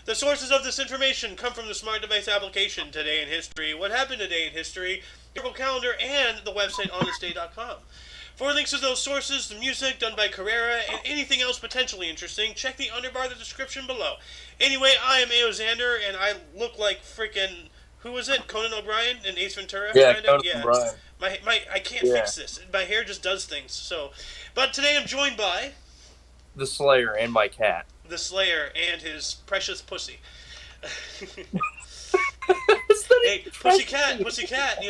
The sources of this information come from the Smart Device application, Today in History, What Happened Today in History, the Google Calendar, and the website honestday.com. For links to those sources, the music done by Carrera, and anything else potentially interesting, check the underbar of the description below. Anyway, I am A.O. Xander, and I look like freaking... Who was it? Conan O'Brien and Ace Ventura? Yeah, Kind of? Conan Yeah. O'Brien. I can't Yeah, fix this. My hair just does things. So, but today I'm joined by the Slayer and my cat. the Slayer and his precious pussy. Hey, pussycat. They can't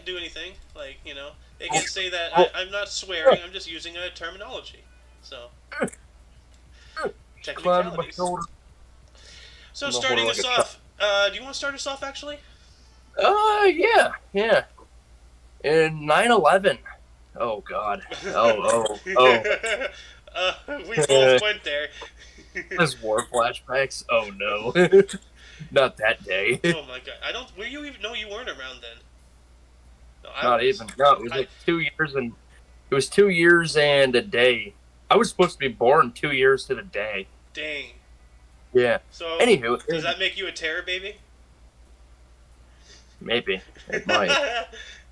do anything. They can say that I'm not swearing. I'm just using a terminology. So technicalities. So starting us off, do you want to start us off actually? Yeah. In 9/11. Oh God. Oh. We both went there. Those war flashbacks. Oh no. Not that day. Oh my God! I don't. Were you even? No, you weren't around then. No, Not even. No, it was like 2 years and it was 2 years and a day. I was supposed to be born 2 years to the day. Dang. Yeah. So, anywho, does that make you a terror baby? Maybe it might.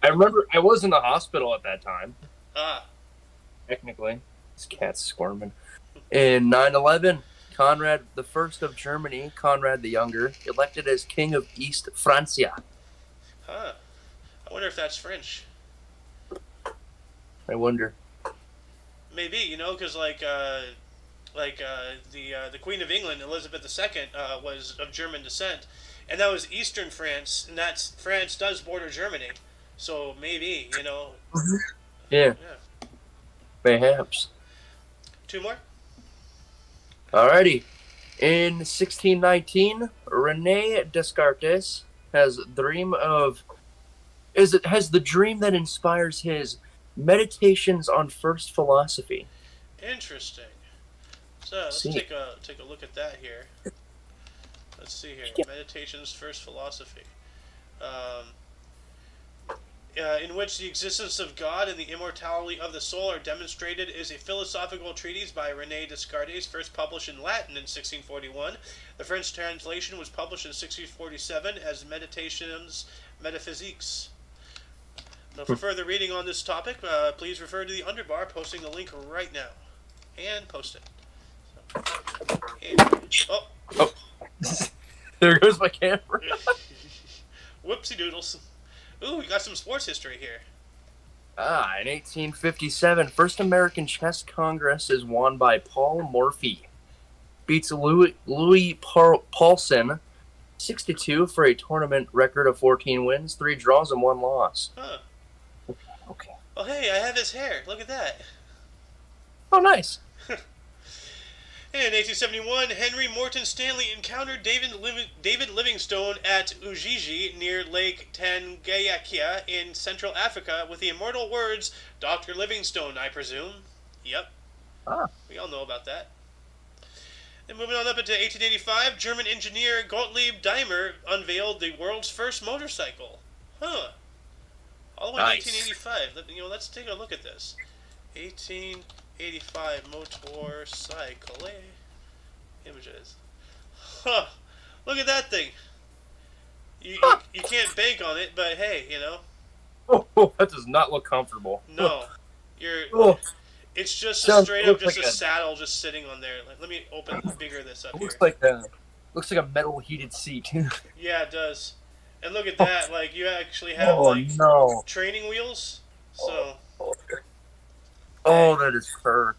I remember I was in the hospital at that time. Technically, this cat's squirming. In 9/11, Conrad the First of Germany, Conrad the Younger, elected as King of East Francia. Huh. I wonder if that's French. I wonder. Maybe, because the Queen of England, Elizabeth II, was of German descent, and that was Eastern France, and France does border Germany, so maybe. Mm-hmm. Yeah. Perhaps. 2 more. Alrighty. In 1619, Rene Descartes has the dream that inspires his Meditations on First Philosophy. Interesting. So let's take a look at that here. Let's see here. Yeah. Meditations First Philosophy. In which the existence of God and the immortality of the soul are demonstrated, is a philosophical treatise by René Descartes, first published in Latin in 1641. The French translation was published in 1647 as Meditations Metaphysiques. So for further reading on this topic, please refer to the underbar, posting the link right now. And post it. So, oh. There goes my camera. Whoopsie doodles. Ooh, we got some sports history here. In 1857, first American Chess Congress is won by Paul Morphy. Beats Louis Paulson 6-2 for a tournament record of 14 wins, 3 draws, and 1 loss. Huh. Okay. Oh, hey, I have his hair. Look at that. Oh, nice. In 1871, Henry Morton Stanley encountered David Livingstone at Ujiji near Lake Tanganyika in Central Africa with the immortal words, "Dr. Livingstone, I presume." Yep. We all know about that. And moving on up into 1885, German engineer Gottlieb Daimler unveiled the world's first motorcycle. Huh. All the way to 1885. Let's take a look at this. 1885 motorcycle images. Huh. Look at that thing. You can't bank on it, but hey, Oh, that does not look comfortable. No. It's just straight up just a saddle just sitting on there. Let me bigger this up here. Looks like a metal heated seat. Yeah, it does. And look at that, you actually have training wheels. So that is fur.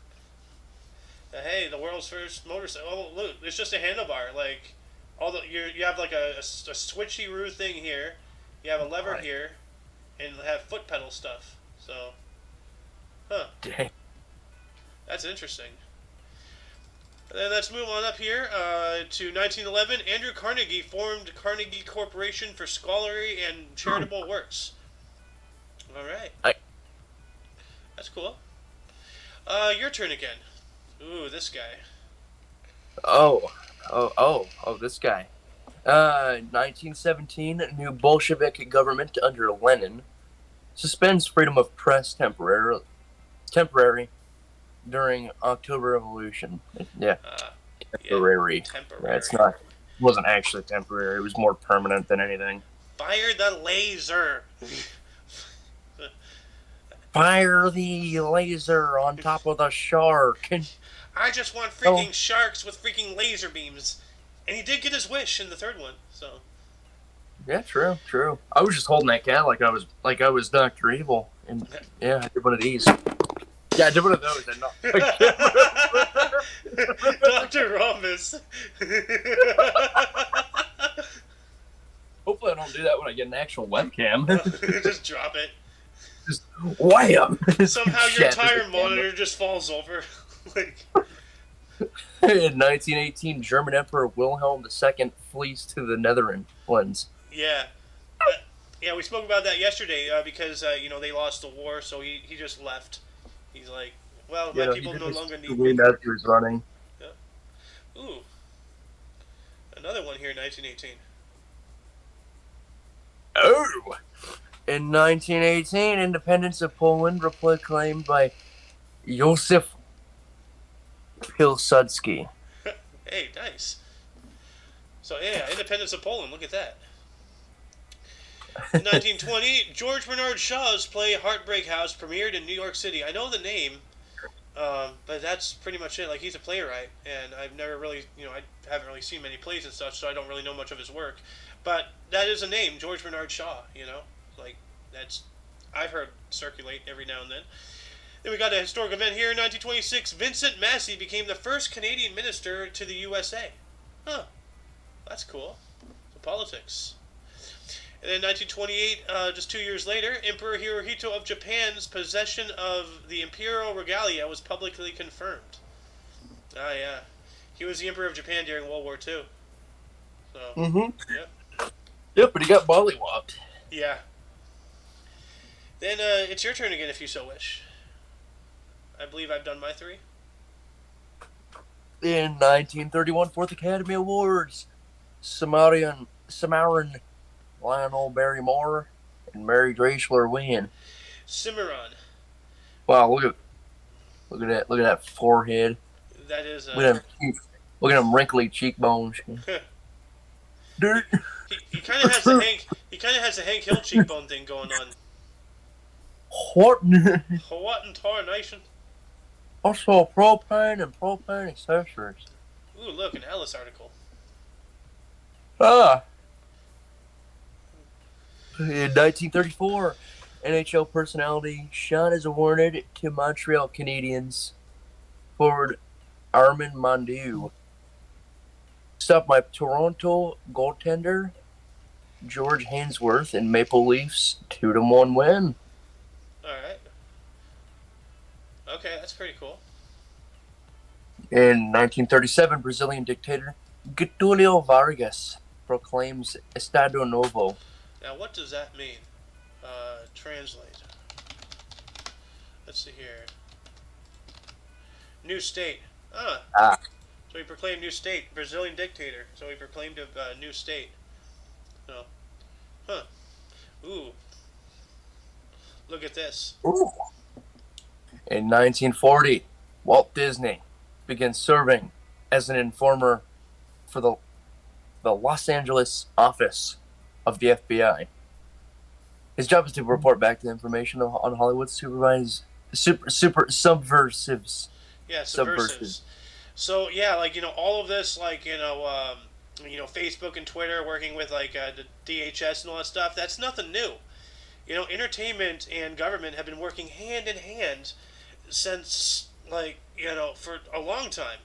Hey, the world's first motorcycle. Oh, look, it's just a handlebar. You have a switcheroo thing here. You have a lever here, and have foot pedal stuff. So, Dang. That's interesting. And then let's move on up here to 1911. Andrew Carnegie formed Carnegie Corporation for scholarly and charitable works. All right. That's cool. Your turn again. Ooh, this guy. This guy. 1917, new Bolshevik government under Lenin suspends freedom of press temporary during October Revolution. Yeah. temporary. Yeah, temporary. Yeah, it wasn't actually temporary. It was more permanent than anything. Fire the laser. Fire the laser on top of the shark. I just want freaking sharks with freaking laser beams. And he did get his wish in the third one, so. Yeah, true. I was just holding that cat like I was Dr. Evil, and yeah, I did one of these. Yeah, I did one of those. And Dr. Rhombus. Hopefully, I don't do that when I get an actual webcam. Just drop it. Just wham! Somehow your entire monitor just falls over. Like. In 1918, German Emperor Wilhelm II flees to the Netherlands. Yeah. Yeah, we spoke about that yesterday because, they lost the war, so he just left. He's like, well, my people no longer need me. That's who's running. Yeah. Ooh. Another one here in 1918. Oh! In 1918, independence of Poland proclaimed by Józef Pilsudski. Hey, nice. So, yeah, independence of Poland. Look at that. In 1920, George Bernard Shaw's play Heartbreak House premiered in New York City. I know the name, but that's pretty much it. Like, he's a playwright, and I've never really, I haven't really seen many plays and such, so I don't really know much of his work. But that is a name, George Bernard Shaw, Like, that's, I've heard circulate every now and then. Then we got a historic event here in 1926. Vincent Massey became the first Canadian minister to the USA. Huh. That's cool. So politics. And then 1928, just 2 years later, Emperor Hirohito of Japan's possession of the imperial regalia was publicly confirmed. Ah, yeah. He was the Emperor of Japan during World War II. So, Yep. Yep, but he got mollywopped. Yeah. Then it's your turn again if you so wish. I believe I've done my three. In 1931, Fourth Academy Awards, Samarian Lionel Barrymore and Mary Drechsler win. Cimarron. Wow, look at that forehead. That is. Look at them wrinkly cheekbones. Dirt. He kind of has the Hank. He kind of has the Hank Hill cheekbone thing going on. What? What in tarnation? Also, propane and propane accessories. Ooh, look, an Ellis article. Ah. In 1934, NHL personality Sean is awarded to Montreal Canadiens forward Armand Mondieu. Stopped by Toronto goaltender George Hainsworth in Maple Leafs 2-1 win. Alright. Okay, that's pretty cool. In 1937, Brazilian dictator Getulio Vargas proclaims Estado Novo. Now, what does that mean? Translate. Let's see here. New state. So he proclaimed new state. Brazilian dictator. So he proclaimed a new state. So, Ooh. Look at this. Ooh. In 1940, Walt Disney begins serving as an informer for the Los Angeles office of the FBI. His job is to report back the information on Hollywood's super subversives. Yeah, subversives. So yeah, all of this, Facebook and Twitter working with the DHS and all that stuff. That's nothing new. Entertainment and government have been working hand in hand since for a long time.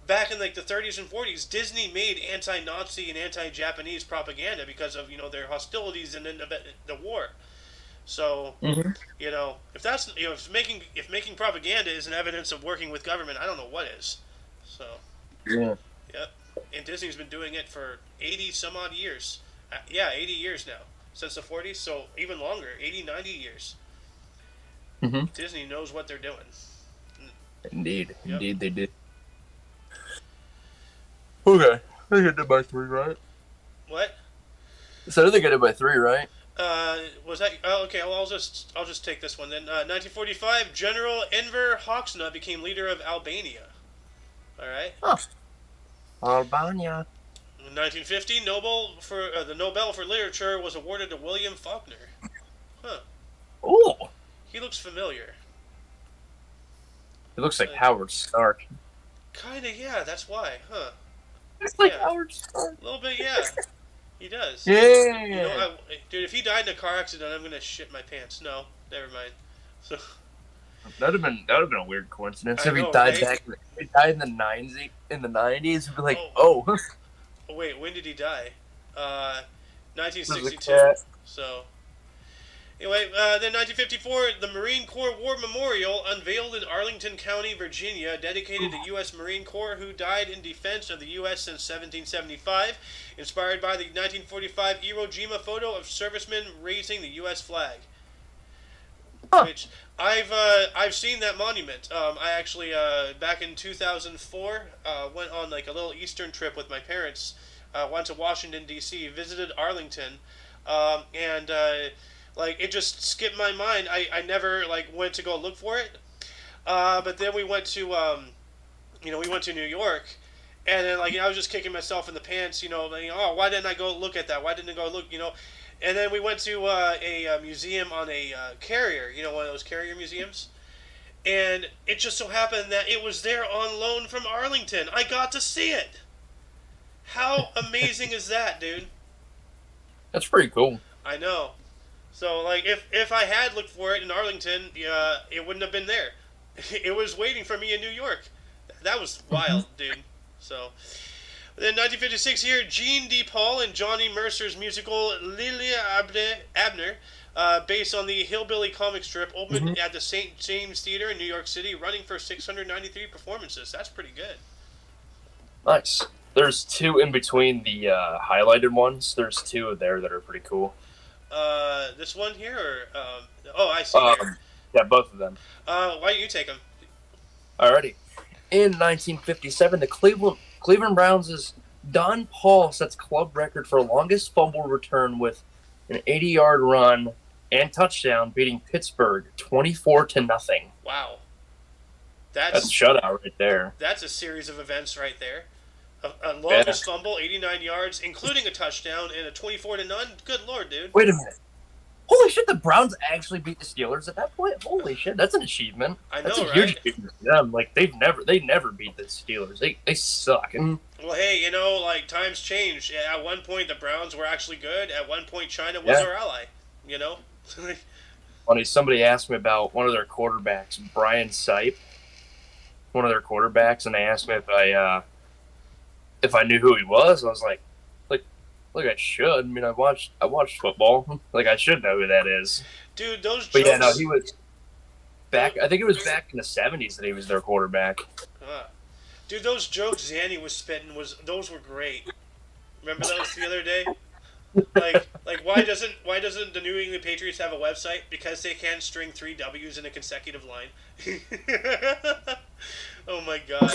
Back in the 30s and 40s, Disney made anti-Nazi and anti-Japanese propaganda because of their hostilities and the war. So if that's if making propaganda is an evidence of working with government, I don't know what is. So yeah, and Disney's been doing it for 80 some odd years. 80 years now since the 40s. So even longer, 80, 90 years. Mm-hmm. Disney knows what they're doing. Indeed, indeed they did. Okay, I think I did by 3, right? What? So I think I did by 3, right? Was that? Oh, okay. Well, I'll just take this one then. 1945, General Enver Hoxha became leader of Albania. All right. Oh, Albania. In 1950, the Nobel for Literature was awarded to William Faulkner. Huh. Oh. He looks familiar. He looks like Howard Stark. Kinda, yeah, that's why, huh? It's like Howard Stark. A little bit, yeah. He does. Yeah. You know, dude, if he died in a car accident, I'm gonna shit my pants. No, never mind. So that'd have been a weird coincidence if he died right? back. If he died in the 90s. In the 90s, we'd be like, oh. Oh wait, when did he die? 1962. So. Anyway, then 1954, the Marine Corps War Memorial unveiled in Arlington County, Virginia, dedicated to U.S. Marine Corps who died in defense of the U.S. since 1775, inspired by the 1945 Iwo Jima photo of servicemen raising the U.S. flag. Which I've seen that monument. I actually back in 2004 went on like a little Eastern trip with my parents. Went to Washington D.C., visited Arlington, and. Like, it just skipped my mind. I never, like, went to go look for it. But then we went to, we went to New York. And then, like, I was just kicking myself in the pants, oh, why didn't I go look at that? Why didn't I go look, And then we went to a museum on a carrier, one of those carrier museums. And it just so happened that it was there on loan from Arlington. I got to see it. How amazing is that, dude? That's pretty cool. I know. So, like, if I had looked for it in Arlington, it wouldn't have been there. It was waiting for me in New York. That was wild, dude. So, then 1956 here, Gene DePaul and Johnny Mercer's musical Lilia Abner, based on the Hillbilly comic strip, opened at the St. James Theater in New York City, running for 693 performances. That's pretty good. Nice. There's two in between the highlighted ones. There's two there that are pretty cool. This one here, or I see. Yeah, both of them. Why don't you take them? Alrighty. In 1957, the Cleveland Browns' Don Paul sets club record for longest fumble return with an 80-yard run and touchdown, beating Pittsburgh 24-0. Wow, that's a shutout right there. That's a series of events right there. A longest fumble, 89 yards, including a touchdown, and a 24-0. Good lord, dude. Wait a minute. Holy shit, the Browns actually beat the Steelers at that point? Holy shit, that's an achievement. I know, that's a right? Huge achievement for them. Like, they never beat the Steelers. They suck. Well, hey, like, times change. At one point, the Browns were actually good. At one point, China was our ally. Funny, somebody asked me about one of their quarterbacks, Brian Sipe, one of their quarterbacks, and they asked me if I knew who he was. I was like, I should. I mean, I watched football. Like, I should know who that is. Dude, those jokes... But yeah, no, he was back... I think it was back in the 70s that he was their quarterback. Dude, those jokes Zanny was spitting, those were great. Remember those the other day? Like why doesn't the New England Patriots have a website? Because they can't string 3 W's in a consecutive line. Oh my god.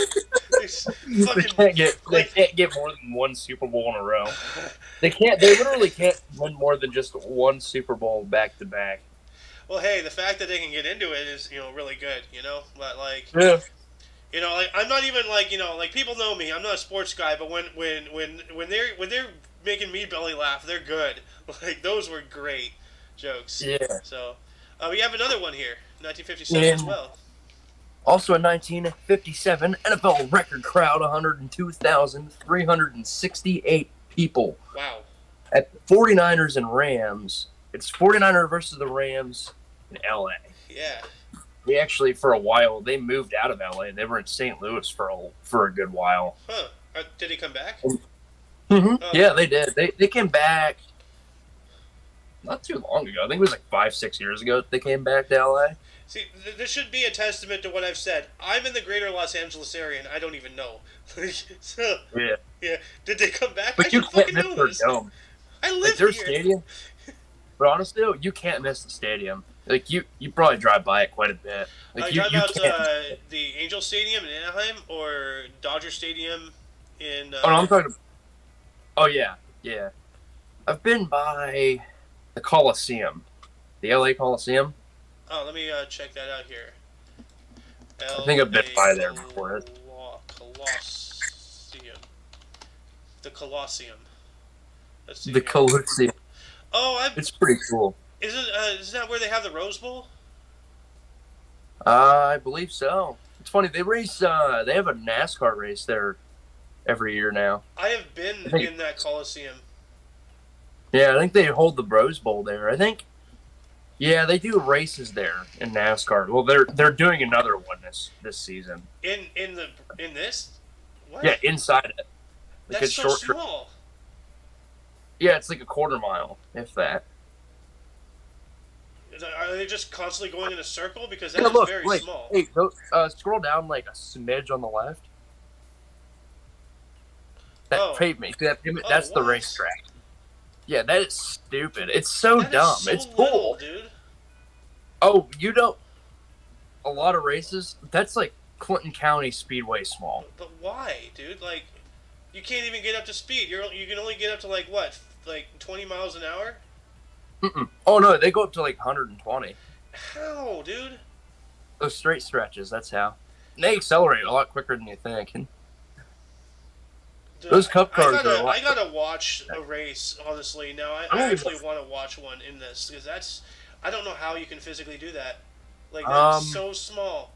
They can't get more than one Super Bowl in a row. They literally can't win more than just one Super Bowl back to back. Well, hey, the fact that they can get into it is, really good, But yeah. Like, I'm not even like people know me. I'm not a sports guy, but when they're making me belly laugh, they're good. Like, those were great jokes. Yeah. So, we have another one here, 1957 as well. Also in 1957, NFL record crowd, 102,368 people. Wow. At 49ers and Rams. It's 49ers versus the Rams in LA. Yeah. We actually, for a while, they moved out of LA. They were in St. Louis for a good while. Huh. Did he come back? Yeah, they did. They came back not too long ago. I think it was like 5-6 years ago that they came back to LA. See, this should be a testament to what I've said. I'm in the greater Los Angeles area, and I don't even know. So, yeah. Did they come back? But you can't miss their dome. I live their here. Stadium. But honestly, you can't miss the stadium. Like, you probably drive by it quite a bit. Like, you talking about the Angel Stadium in Anaheim or Dodger Stadium in... Oh, no, I'm talking... Oh, yeah. I've been by the Coliseum. The LA Coliseum. Oh, let me check that out here. I think I've been by there before. Colosseum. The Colosseum. Let's see The here. Colosseum. Oh, it's pretty cool. Is that where they have the Rose Bowl? I believe so. It's funny, they have a NASCAR race there every year now. I have been in that Coliseum. Yeah, I think they hold the Rose Bowl there. I think, yeah, they do races there in NASCAR. Well, they're doing another one this season. In this? What? Yeah, inside it. Like that's so small. Yeah, it's like a quarter mile, if that. Are they just constantly going in a circle? Because that is very small. Hey, scroll down like a smidge on the left. That pavement. That's the racetrack. Yeah, that is stupid. It's so dumb. It's cool, dude. Oh, a lot of races. That's like Clinton County Speedway small. But why, dude? Like, you can't even get up to speed. You can only get up to like what, like 20 miles an hour? Oh no, they go up to like 120. How, dude? Those straight stretches. That's how. And they accelerate a lot quicker than you think. Dude, those cup cars I gotta watch a race, honestly. Now, I actually want to watch one in this, because I don't know how you can physically do that. Like, that's so small.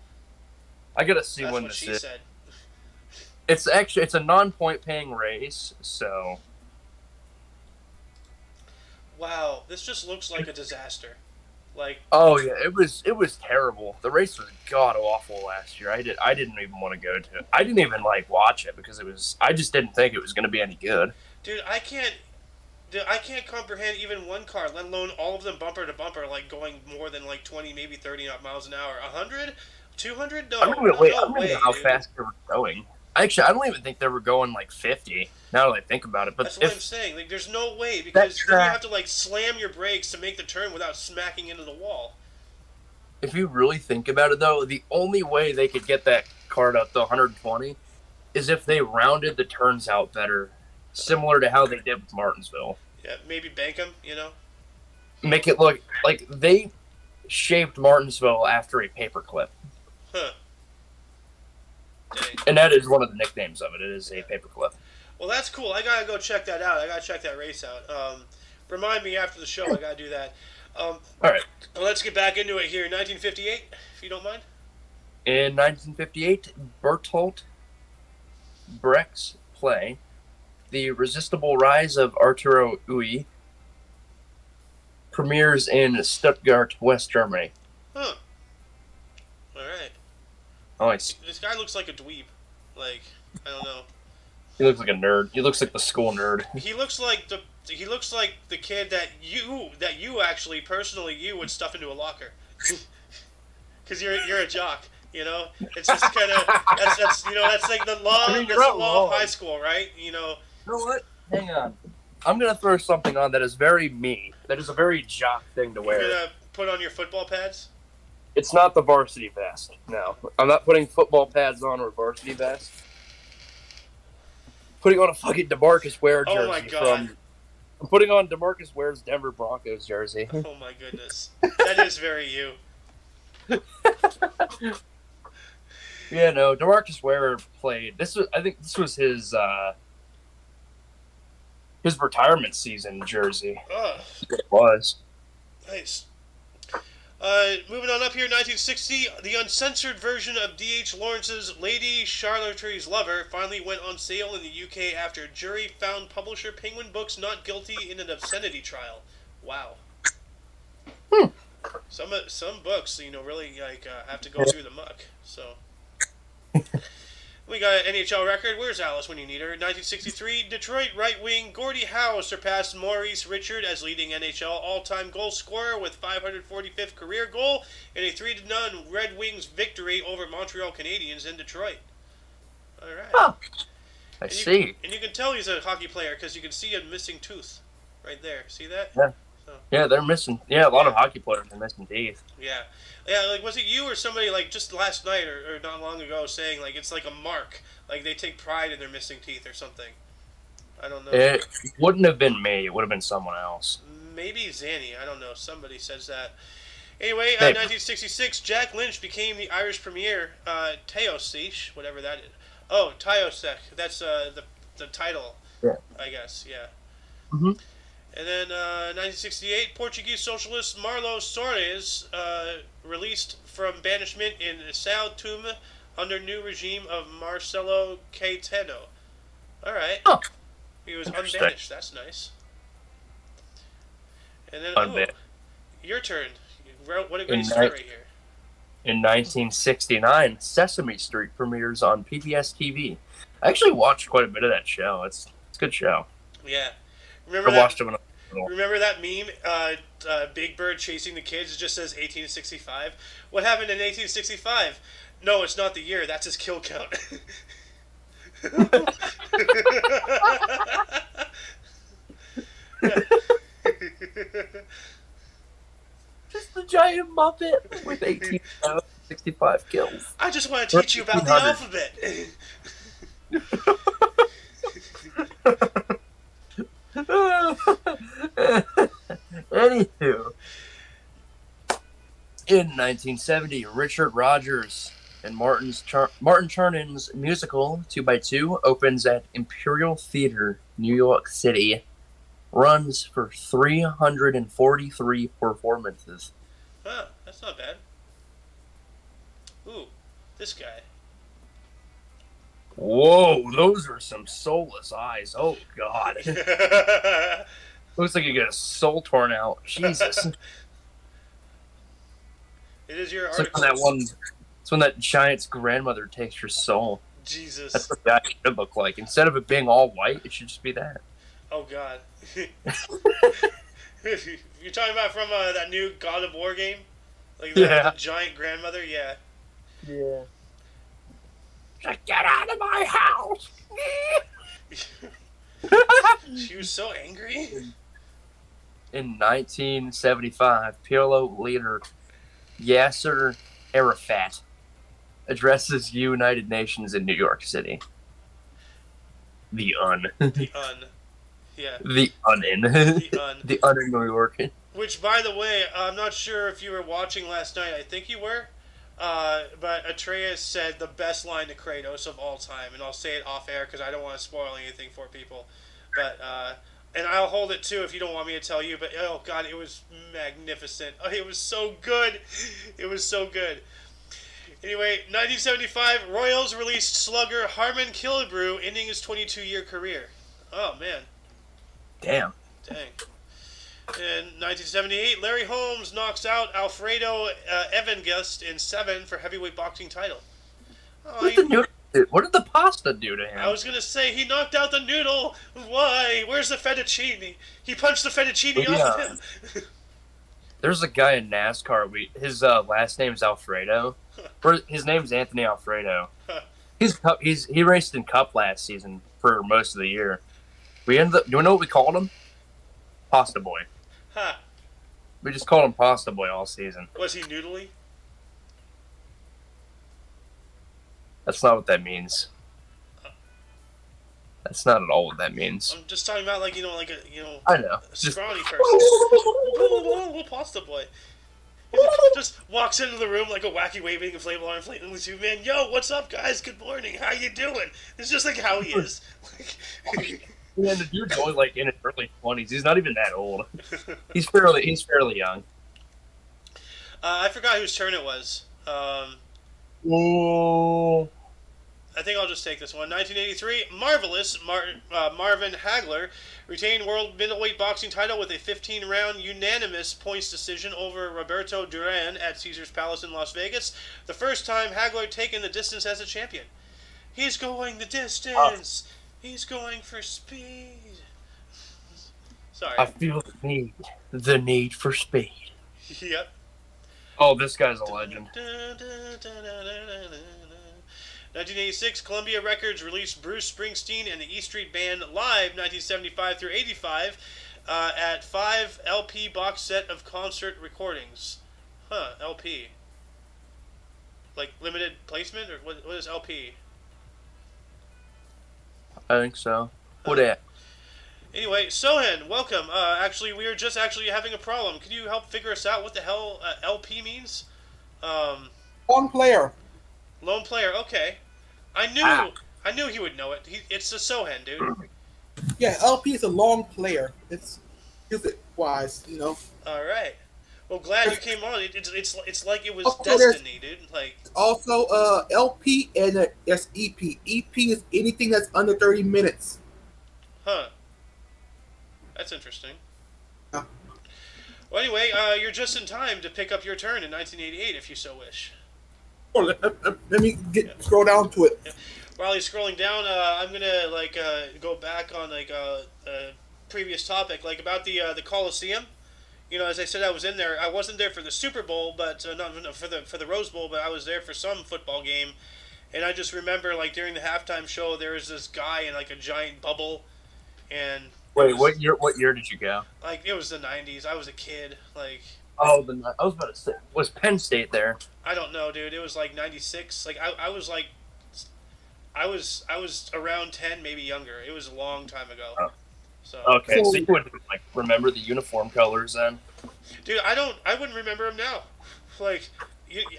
I gotta see when this is. It's a non-point paying race, so. Wow, this just looks like a disaster. Like. Oh yeah, it was terrible. The race was god awful last year. I didn't even want to go to it. I didn't even watch it because I just didn't think it was going to be any good. Dude, I can't comprehend even one car, let alone all of them bumper to bumper, like going more than like 20, maybe 30 miles an hour. 100? 200? No. I don't know how fast they were going. Actually, I don't even think they were going like 50. Now that I think about it, but that's what I'm saying. Like, there's no way, because then you have to like slam your brakes to make the turn without smacking into the wall. If you really think about it, though, the only way they could get that cart up to 120 is if they rounded the turns out better, similar to how they did with Martinsville. Yeah, maybe bank them, Make it look like they shaped Martinsville after a paperclip. Huh. Dang. And that is one of the nicknames of it. It is a paperclip. Well, that's cool. I gotta go check that out. I gotta check that race out. Remind me after the show. I gotta do that. All right. Well, let's get back into it here. 1958, if you don't mind. In 1958, Bertolt Brecht's play, The Resistible Rise of Arturo Ui, premieres in Stuttgart, West Germany. Huh. All right. Nice. This guy looks like a dweeb. Like, I don't know. He looks like a nerd. He looks like the school nerd. He looks like the kid that you actually personally would stuff into a locker. Because you're a jock, It's just kind of that's like the law. That's the law of high school, right? You know what? Hang on. I'm gonna throw something on that is very me. That is a very jock thing to wear. You're gonna put on your football pads? It's not the varsity vest. No, I'm not putting football pads on or varsity vest. Putting on a fucking DeMarcus Ware jersey. Oh my god. I'm putting on DeMarcus Ware's Denver Broncos jersey. Oh my goodness. That is very you. Yeah, no, DeMarcus Ware played. I think this was his retirement season jersey. It was. Nice. Moving on up here, 1960, the uncensored version of D.H. Lawrence's Lady Charlotte's Lover finally went on sale in the UK after a jury found publisher Penguin Books not guilty in an obscenity trial. Wow. Some books, really have to go through the muck. So. We got an NHL record. Where's Alice when you need her? 1963, Detroit right wing Gordie Howe surpassed Maurice Richard as leading NHL all-time goal scorer with 545th career goal in a 3-0 Red Wings victory over Montreal Canadiens in Detroit. All right. Huh. I see. And you can tell he's a hockey player because you can see a missing tooth right there. See that? Yeah. Yeah, they're missing. Yeah, a lot of hockey players are missing teeth. Yeah. Yeah, like, was it you or somebody, like, just last night or not long ago saying, like, it's like a mark. Like, they take pride in their missing teeth or something. I don't know. It wouldn't have been me. It would have been someone else. Maybe Zanny. I don't know. Somebody says that. Anyway, 1966, Jack Lynch became the Irish premier. Taoiseach, whatever that is. Oh, Taoiseach. That's the title. Yeah. I guess, yeah. Mm-hmm. And then 1968, Portuguese socialist Marlo Soares released from banishment in Sao Tome under new regime of Marcelo Caetano. All right. Oh, He was interesting. unbanished. That's nice. And then, your turn. What a great start right here. In 1969, Sesame Street premieres on PBS TV. I actually watched quite a bit of that show. It's a good show. Yeah. Remember that meme? Big Bird chasing the kids. It just says 1865. What happened in 1865? No, it's not the year. That's his kill count. Just the giant Muppet with 1865 kills. I just want to teach you about the alphabet. Anywho, in 1970, Richard Rodgers and Martin Chernon's musical 2x2 opens at Imperial Theater, New York City. Runs for 343 performances. Huh, that's not bad. Ooh, this guy. Whoa, those are some soulless eyes. Oh, God. Looks like you got a soul torn out. Jesus. It is your article. article. It's when that giant's grandmother takes your soul. Jesus. That's what that should look like. Instead of it being all white, it should just be that. Oh, God. You're talking about from that new God of War game? Like the giant grandmother? Yeah. Yeah. Just get out of my house! She was so angry. In 1975, PLO leader Yasser Arafat addresses United Nations in New York City. The Un. Yeah. The Un in New York. Which, by the way, I'm not sure if you were watching last night. I think you were. But Atreus said the best line to Kratos of all time. And I'll say it off air because I don't want to spoil anything for people. But, and I'll hold it too if you don't want me to tell you. But, oh, God, it was magnificent. Oh, it was so good. It was so good. Anyway, 1975, Royals released slugger Harmon Killebrew, ending his 22-year career. Oh, man. Damn. Dang. In 1978, Larry Holmes knocks out Alfredo Evangest in 7 for heavyweight boxing title. Oh, what did the pasta do to him? I was going to say, he knocked out the noodle. Why? Where's the fettuccine? He punched the fettuccine off of him. There's a guy in NASCAR. His last name's Alfredo. His name's Anthony Alfredo. He raced in Cup last season for most of the year. Do you know what we called him? Pasta Boy. Huh. We just called him Pasta Boy all season. Was he noodly? That's not what that means. That's not at all what that means. I'm just talking about I know. A scrawny person. Pasta Boy. He just walks into the room like a wacky waving inflatable arm inflatable tube man. Yo, what's up, guys? Good morning. How you doing? It's just like how he is. Yeah, the dude's only in his early 20s. He's not even that old. He's fairly young. I forgot whose turn it was. Oh. I think I'll just take this one. 1983, Marvelous Marvin Hagler retained world middleweight boxing title with a 15-round unanimous points decision over Roberto Duran at Caesars Palace in Las Vegas. The first time Hagler taken the distance as a champion. He's going the distance. He's going for speed. Sorry. I feel the need for speed. Yep. Oh, this guy's a legend. 1986, Columbia Records released Bruce Springsteen and the E Street Band live 1975 through 85 at 5 LP box set of concert recordings. Huh, LP. Like limited placement, or what is LP? I think so. What at? Anyway, Sohan, welcome. We were just having a problem. Can you help figure us out what the hell LP means? Lone player. Lone player, okay. I knew he would know it. It's a Sohan, dude. Yeah, LP is a long player. It's music wise, All right. Well, glad you came on. It's like it was Also, there's destiny, dude. Like, also LP and there's EP. EP is anything that's under 30 minutes. huh? That's interesting. Uh, Well, anyway, you're just in time to pick up your turn in 1988, if you so wish. let me scroll down to it. Yeah. While he's scrolling down, I'm gonna go back on a previous topic, like about the Coliseum. You know, as I said, I was in there. I wasn't there for the Super Bowl, but not for the Rose Bowl, but I was there for some football game. And I just remember, like during the halftime show, there was this guy in like a giant bubble, and Wait, what year? What year did you go? like it was the '90s. I was a kid. Like, Oh, I was about to say, was Penn State there? I don't know, dude. It was like '96. Like I was like, I was around 10, maybe younger. It was a long time ago. Oh. So Okay, so you would like remember the uniform colors then? dude, I wouldn't remember him now. Like,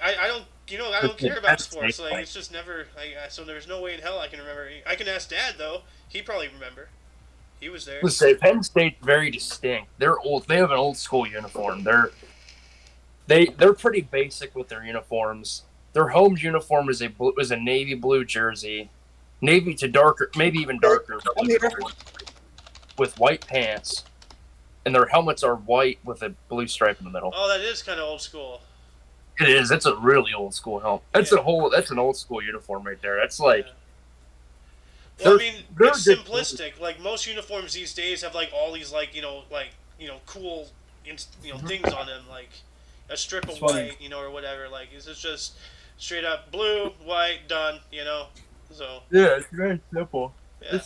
I don't. I don't care about sports. Like, it's just never. Like, so there's no way in hell I can remember. I can ask Dad though. He probably remember. He was there. Let's say Penn State very distinct. They're old. They have an old school uniform. They're pretty basic with their uniforms. Their home uniform is a navy blue jersey, navy to darker, maybe even darker, with white pants, and their helmets are white with a blue stripe in the middle. Oh, that is kind of old school. It is. It's a really old school helmet. That's That's an old school uniform right there. That's like. Yeah. Well, I mean, it's simplistic. Like most uniforms these days have like all these cool things on them, like a strip of white, or whatever. Like it's just straight up blue, white, done. So yeah, it's very simple. Yeah.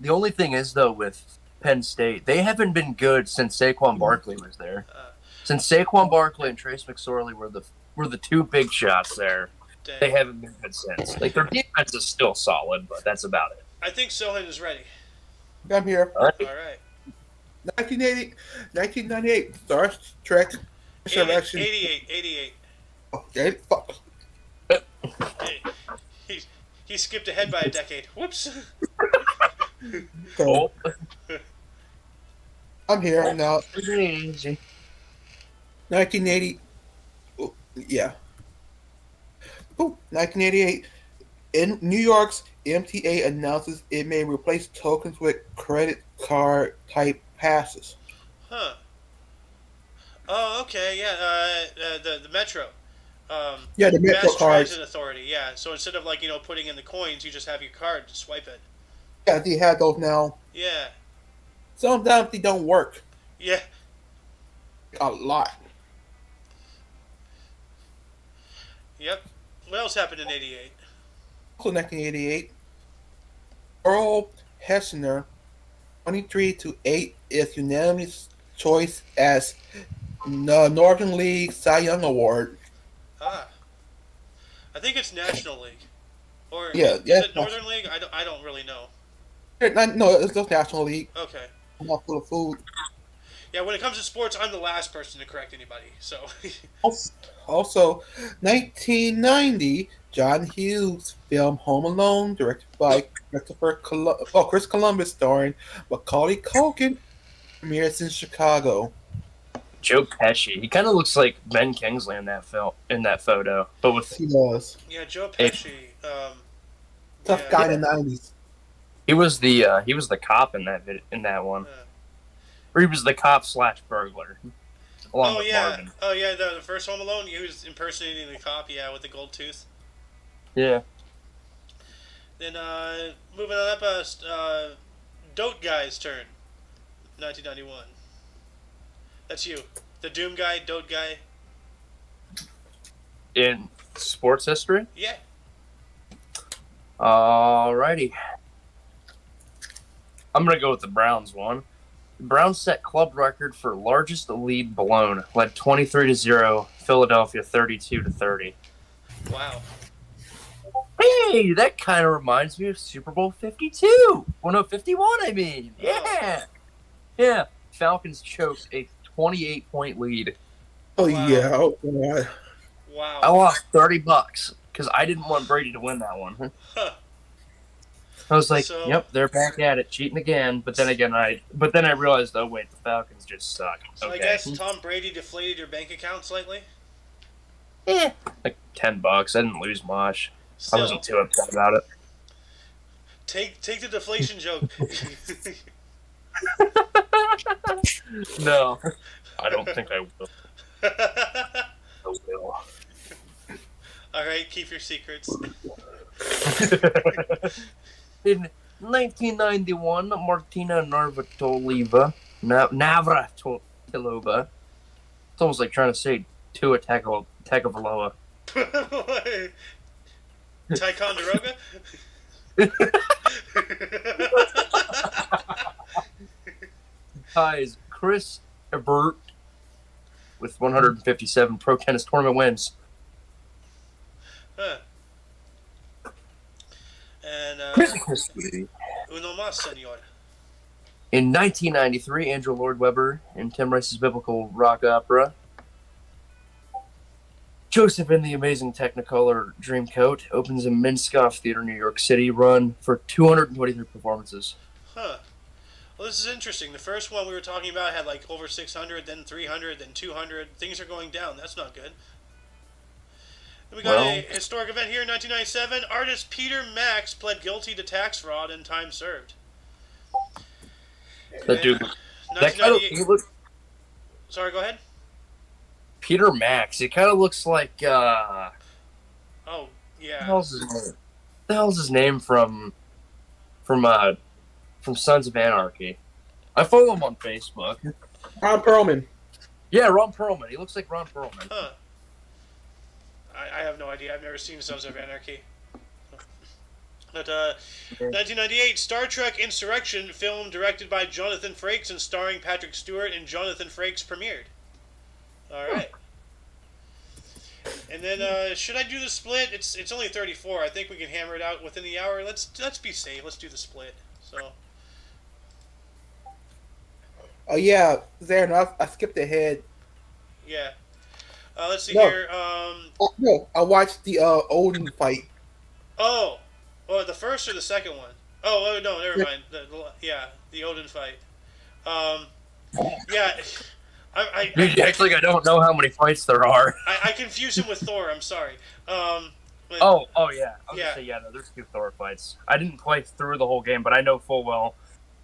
The only thing is though with Penn State, they haven't been good since Saquon Barkley was there. Since Saquon Barkley and Trace McSorley were the two big shots there. Dang. They haven't been good since. Like their defense is still solid, but that's about it. I think Sohan is ready. I'm here. All right. 1998. Star Trek. 88. Okay, fuck. Hey, he skipped ahead by a decade. Whoops. So, I'm here now. 1980. Oh, yeah. Oh, 1988. In New York's MTA announces it may replace tokens with credit card type passes. Huh. Oh, okay. Yeah. The Metro. Yeah, the Metro Mass cards. Transit Authority. Yeah. So instead of putting in the coins, you just have your card to swipe it. Yeah, they have those now. Yeah. Sometimes they don't work. Yeah. A lot. Yep. What else happened in '88? Also, 1988. Earl Hessner, 23-8, is unanimous choice as the Northern League Cy Young Award. I think it's National League. Or Yeah, is it Northern League? I don't really know. No, it's just National League. Okay. I'm not full of food. Yeah, when it comes to sports, I'm the last person to correct anybody. So. Also, 1990, John Hughes film Home Alone, directed by Chris Columbus, starring Macaulay Culkin, premieres in Chicago. Joe Pesci. He kind of looks like Ben Kingsley in that photo, but with He does. Yeah, Joe Pesci. Tough guy in the 90s. He was the cop in that one. Or he was the cop / burglar. Along with Marvin. Oh yeah, the first Home Alone, he was impersonating the cop, with the gold tooth. Yeah. Then moving on up, Dote Guy's turn. 1991. That's you. The Doom Guy, Dote Guy. In sports history? Yeah. Alrighty. I'm gonna go with the Browns one. The Browns set club record for largest lead blown, led 23-0, Philadelphia 32-30. Wow. Hey, that kind of reminds me of Super Bowl 52. Well, no, 51, I mean. Yeah. Yeah. Falcons choked a 28-point lead. Oh, wow. Yeah. Oh, God. Wow. I lost $30 because I didn't want Brady to win that one. Huh. I was like, So, yep, they're back at it, cheating again. But then I realized, oh wait, the Falcons just suck. so Okay. I guess Tom Brady deflated your bank account slightly? Like $10. I didn't lose much. Still, I wasn't too upset about it. take the deflation joke. No, I don't think I will. I will. Alright, keep your secrets. In 1991, Martina Navratilova. It's almost like trying to say Tua Tagovailoa. Ticonderoga? Ties Chris Ebert with 157 pro tennis tournament wins. Huh. And, uno más, senor. In 1993, Andrew Lloyd Webber in Tim Rice's biblical rock opera, Joseph in the Amazing Technicolor Dreamcoat opens a Minskoff Theater, New York City, run for 223 performances. Huh. Well, this is interesting. The first one we were talking about had like over 600, then 300, then 200. Things are going down. That's not good. Then we got a historic event here in 1997. Artist Peter Max pled guilty to tax fraud and time served. That dude. Sorry, go ahead. Peter Max. It kind of looks like. Oh, yeah. What the hell's his name from Sons of Anarchy? I follow him on Facebook. Ron Perlman. Yeah, Ron Perlman. He looks like Ron Perlman. Huh. I have no idea. I've never seen Sons of Anarchy. But 1998, Star Trek Insurrection, film directed by Jonathan Frakes and starring Patrick Stewart and Jonathan Frakes, premiered. All right. And then, should I do the split? It's only 34. I think we can hammer it out within the hour. Let's be safe. Let's do the split. So. Oh yeah, Zarin, I skipped ahead. Yeah. Let's see here. No, I watched the Odin fight. Oh, the first or the second one? Oh no, never mind. The Odin fight. Yeah. Dude, actually, I don't know how many fights there are. I confused him with Thor. I'm sorry. Yeah. No, there's 2 Thor fights. I didn't play through the whole game, but I know full well,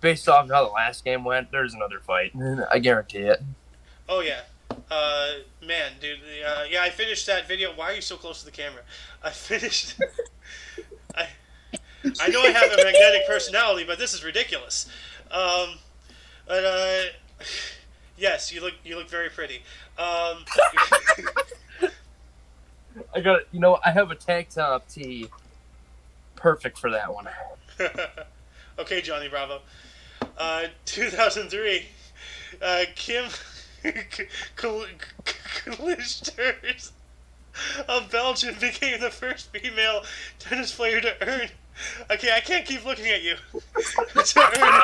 based off how the last game went, there's another fight. I guarantee it. Oh yeah. Man, dude. Yeah, I finished that video. Why are you so close to the camera? I finished. I know I have a magnetic personality, but this is ridiculous. Yes, you look very pretty. I have a tank top tee. Perfect for that one. Okay, Johnny Bravo. 2003, Kim Clijsters of Belgium became the first female tennis player to earn. Okay, I can't keep looking at you. To earn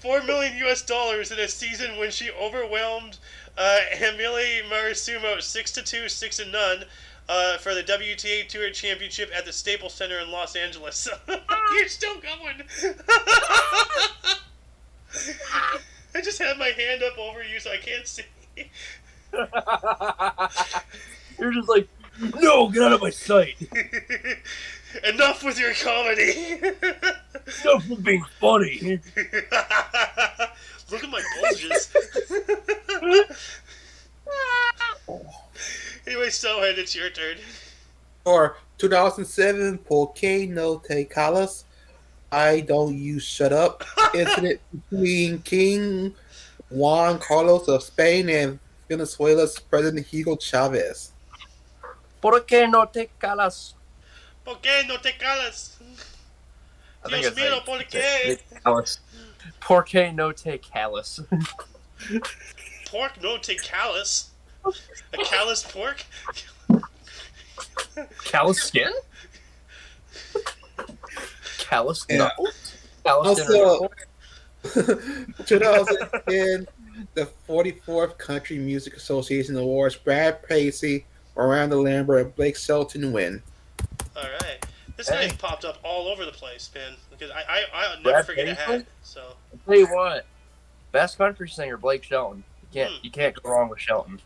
$4 million in a season when she overwhelmed Emilie Marisumo 6-2, 6-0 for the WTA Tour Championship at the Staples Center in Los Angeles. You're still going. I just had my hand up over you so I can't see. You're just like, no, get out of my sight. Enough with your comedy. Enough with being funny. Look at my bulges. Anyway, Stonehead, it's your turn. Or 2007, Por qué no te callas? I don't you shut up. Incident between King Juan Carlos of Spain and Venezuela's President Hugo Chavez. ¿Por qué no te callas? ¿Por qué no te callas? Dios mío, ¿por qué? ¿Por qué no te callas? Pork no te callus? A callus pork? Callus skin? Callus knuckles? Also, 2010, the 44th Country Music Association Awards, Brad Pacey, Miranda Lambert, and Blake Shelton win. Alright. This guy popped up all over the place, man. because I'll never forget a hat. So I'll tell you what, best country singer Blake Shelton. You can't go wrong with Shelton.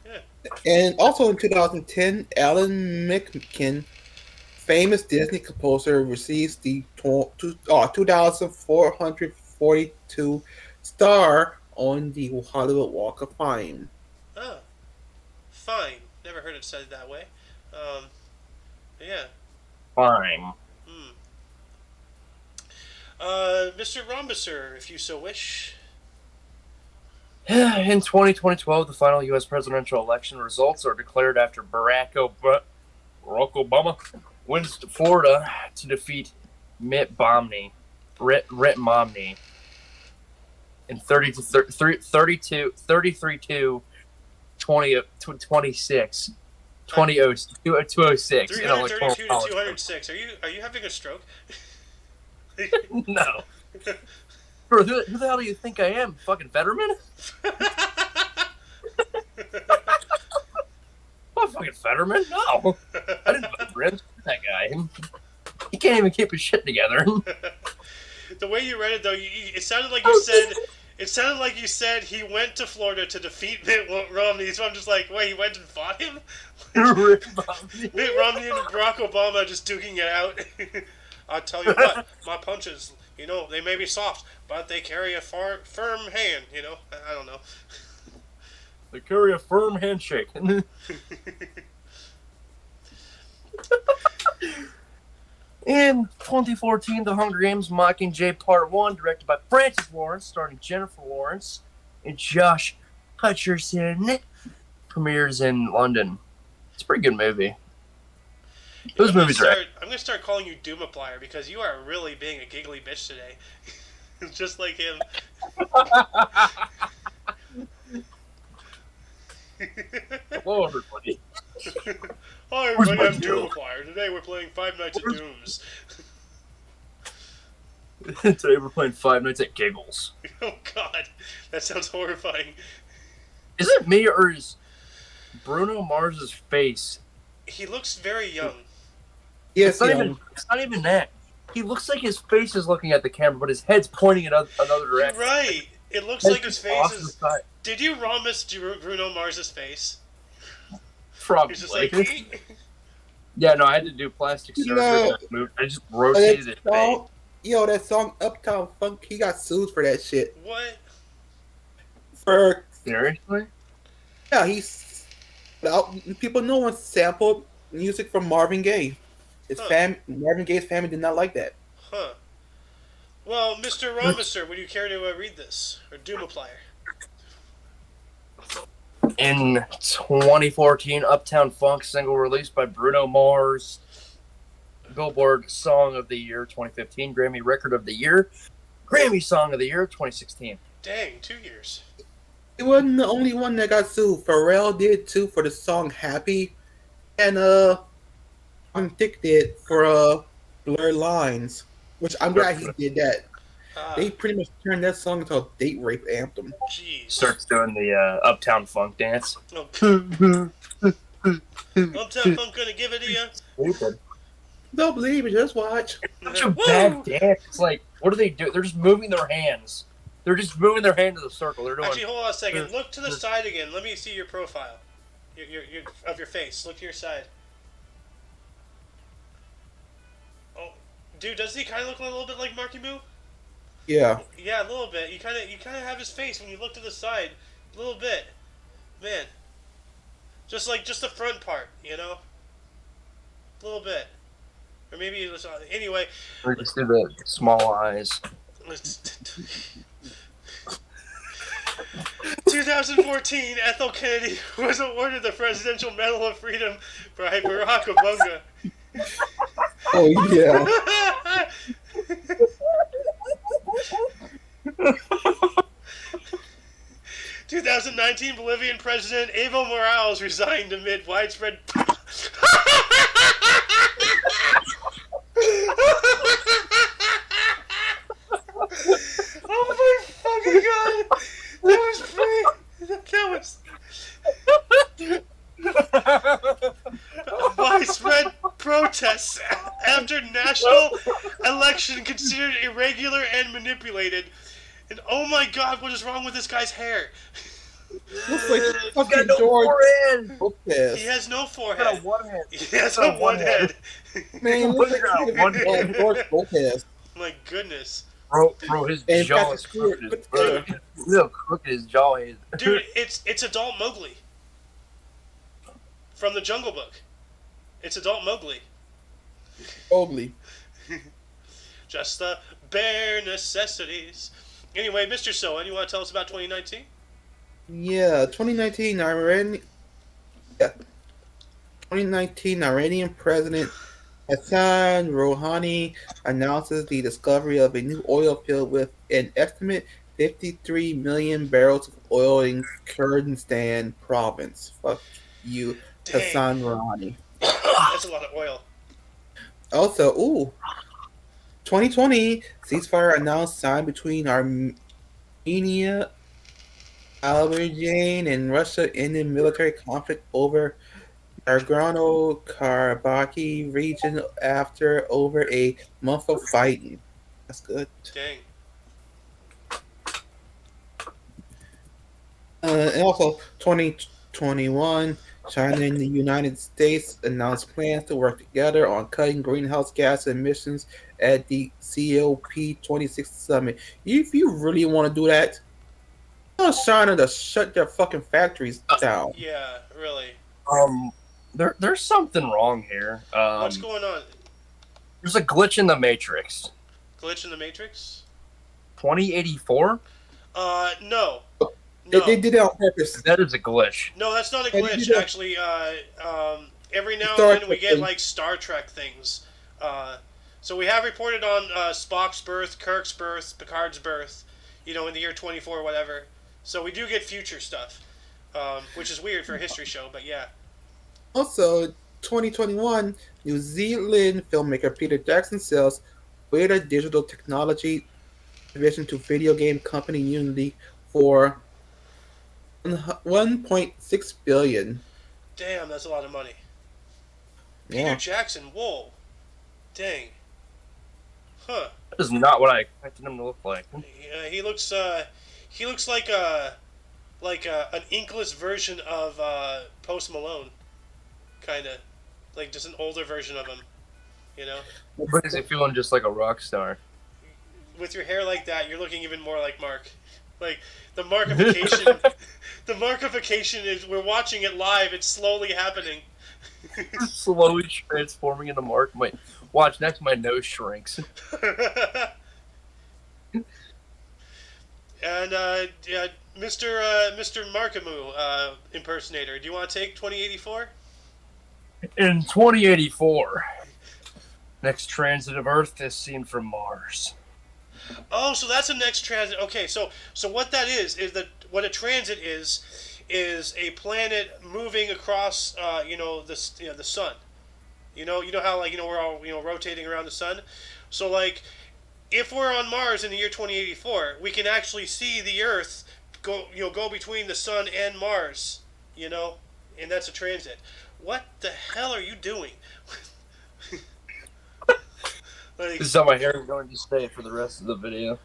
Yeah. And also in 2010, Alan Menken, famous Disney composer, receives the 2,442 star on the Hollywood Walk of Fame. Oh, fine. Never heard it said that way. Yeah. Fine. Mr. Rombusser, if you so wish. In 2012, the final U.S. presidential election results are declared after Barack Obama wins Florida to defeat Mitt Romney in 33-2, 206. 206 in electoral 332 to college. 206. Are you having a stroke? No. Bro, who the hell do you think I am? Fucking Fetterman? I'm not fucking Fetterman. No. I didn't vote for him. That guy. He can't even keep his shit together. The way you read it, though, it sounded like you said. It sounded like you said he went to Florida to defeat Mitt Romney. So I'm just like, wait, he went and fought him? Mitt Romney and Barack Obama just duking it out. I'll tell you what, my punches, they may be soft, but they carry a firm hand, I don't know. They carry a firm handshake. In 2014, The Hunger Games Mockingjay Part 1, directed by Francis Lawrence, starring Jennifer Lawrence and Josh Hutcherson, premieres in London. It's a pretty good movie. Those movies are... I'm going to start calling you Doomaplier because you are really being a giggly bitch today. Just like him. Hello, everybody. Hi, everybody, I'm Doomaplier. Today we're playing Five Nights at Dooms. Today we're playing Five Nights at Giggles. Oh, God. That sounds horrifying. Is it me or is Bruno Mars's face... He looks very young. Yes, it's not even that. He looks like his face is looking at the camera, but his head's pointing in another direction. You're right. It looks like his face is... Did you rhombus Bruno Mars's face? Probably. Just like, yeah, no, I had to do plastic surgery. I just rotated it. That song Uptown Funk, he got sued for that shit. What? Seriously? Yeah, people know one sampled music from Marvin Gaye. Marvin Gaye's family did not like that. Huh. Well, Mr. Rombusser, would you care to read this? Or Doomaplier? In 2014, Uptown Funk single released by Bruno Mars, Billboard Song of the Year 2015, Grammy Record of the Year, Grammy Song of the Year 2016. Dang, 2 years. It wasn't the only one that got sued. Pharrell did too for the song Happy, and Dick did for Blurred Lines, which I'm glad he did that. They pretty much turned that song into a date rape anthem. Jeez. Starts doing the Uptown Funk dance. Oh. Uptown Funk gonna give it to you? Don't believe it, just watch. Such a bad dance. It's like, what do they do? They're just moving their hands. They're just moving their hand to the circle. They're doing. Actually, hold on a second. Look to the side again. Let me see your profile. Of your face. Look to your side. Oh, dude, doesn't he kind of look a little bit like Marky Moo? Yeah. Yeah, a little bit. You kind of have his face when you look to the side, a little bit, man. Just the front part, a little bit, or maybe it was anyway. Or just do the small eyes. 2014, Ethel Kennedy was awarded the Presidential Medal of Freedom by Barack Obama. Oh yeah. 2019 Bolivian President Evo Morales resigned amid widespread. Oh my fucking god! That was free. That was widespread protests after national election considered irregular and manipulated. And oh my God, what is wrong with this guy's hair? Looks like He's got no George forehead. Lopez. He has no He's forehead. got a one head. He has a one head. Man, Look looks at like that one George Lopez. My goodness. Bro, his And jaw Patrick is Stewart crooked. put together. Look how crooked his jaw is. Dude, it's adult Mowgli. From the Jungle Book. It's adult Mowgli. Mowgli. Just the bare necessities. Anyway, Mr. Sohan, you want to tell us about 2019? Yeah, 2019 Iranian President Hassan Rouhani announces the discovery of a new oil field with an estimate 53 million barrels of oil in Kurdistan province. Fuck you, Dang. Hassan Rouhani. That's a lot of oil. Also, 2020 ceasefire announced signed between Armenia, Azerbaijan, and Russia ending military conflict over Nagorno-Karabakh region after over a month of fighting. That's good. Dang. And also, 2021, China and the United States announced plans to work together on cutting greenhouse gas emissions at the COP26 summit. If you really want to do that, tell China to shut their fucking factories down. Yeah, really. There's something wrong here. What's going on? There's a glitch in the Matrix. Glitch in the Matrix? 2084? No. They did it on purpose. That is a glitch. No, that's not a They glitch. did it. Actually, every now Star and then we Trek get thing. like Star Trek things. So we have reported on Spock's birth, Kirk's birth, Picard's birth, in the year 24 or whatever. So we do get future stuff, which is weird for a history show, but yeah. Also, 2021, New Zealand filmmaker Peter Jackson sells Weta Digital Technology division to video game company Unity for $1.6 billion. Damn, that's a lot of money. Yeah. Peter Jackson, whoa. Dang. Huh. That is not what I expected him to look like. He looks like an inkless version of Post Malone. Kinda. Like just an older version of him. But is he feeling just like a rock star? With your hair like that, you're looking even more like Mark. Like the markification the markification is we're watching it live, it's slowly happening. Slowly transforming into Mark. Watch, next my nose shrinks. And Mr. Markamu impersonator, do you want to take 2084? In 2084, next transit of Earth is seen from Mars. Oh, so that's a next transit. Okay, so what that is that what a transit is a planet moving across the sun. You know how we're all rotating around the sun. So like if we're on Mars in the year 2084, we can actually see the Earth go between the sun and Mars, and that's a transit. What the hell are you doing? This is how my hair is going to stay for the rest of the video.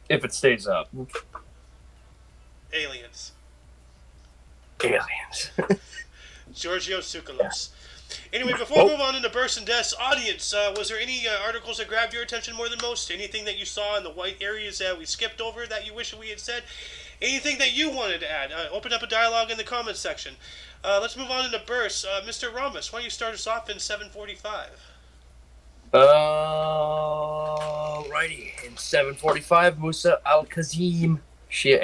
If it stays up. Aliens. Aliens. Giorgio Tsoukalos. Anyway, before we move on into Bursts and Deaths, audience, was there any articles that grabbed your attention more than most? Anything that you saw in the white areas that we skipped over that you wish we had said? Anything that you wanted to add? Open up a dialogue in the comments section. Let's move on into Bursts. Mr. Ramos, why don't you start us off in 7:45? Righty. In 745, Musa al-Kazim, Shia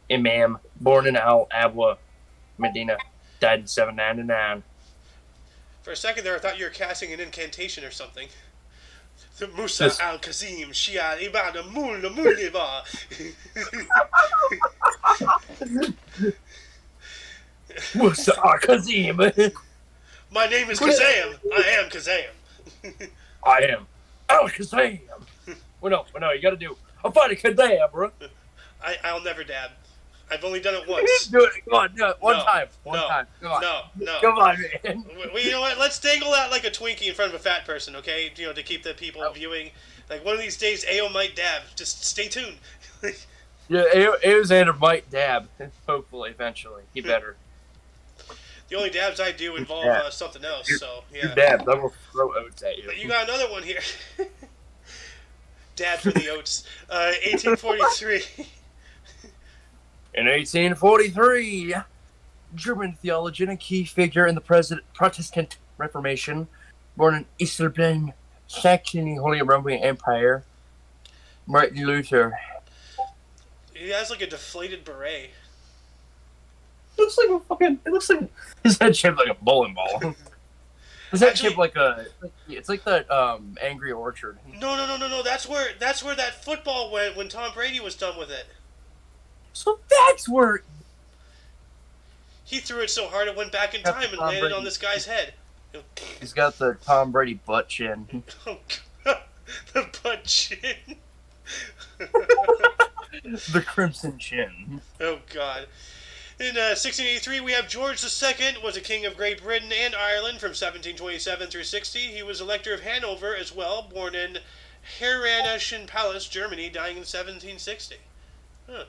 Imam, born in Al-Abwa, Medina, died in 799. For a second there, I thought you were casting an incantation or something. Musa al-Kazim, Shia Ibada Mula Muliva. Musa al-Kazim. My name is Kazam. I am Kazam. I am al-Kazam. Well, no, you gotta do a fight a Kazam, bro. I'll never dab. I've only done it once. Do it. Come on, do it. One time. Come on. No. Come on, man. Well, you know what? Let's dangle that like a Twinkie in front of a fat person, okay? You know, to keep the people viewing. Like, one of these days, AO might dab. Just stay tuned. Yeah, Alexander might dab. Hopefully, eventually. He better. The only dabs I do involve something else, so, yeah. You dabs. I will throw oats at you. But you got another one here. Dab for the oats. 1843. In 1843, German theologian and key figure in the Protestant Reformation, born in Eastern Saxony, Holy Roman Empire, Martin Luther. He has like a deflated beret. It looks like his head shaped like a bowling ball. His head shaped like it's like that Angry Orchard. No. That's where that football went when Tom Brady was done with it. So that's where he threw it so hard it went back in time and landed on this guy's head. He's got the Tom Brady butt chin. Oh, God. The butt chin. The crimson chin. Oh, God. In 1683, we have George II, was a king of Great Britain and Ireland from 1727 through 60. He was Elector of Hanover as well, born in Herrenischen Palace, Germany, dying in 1760. Huh.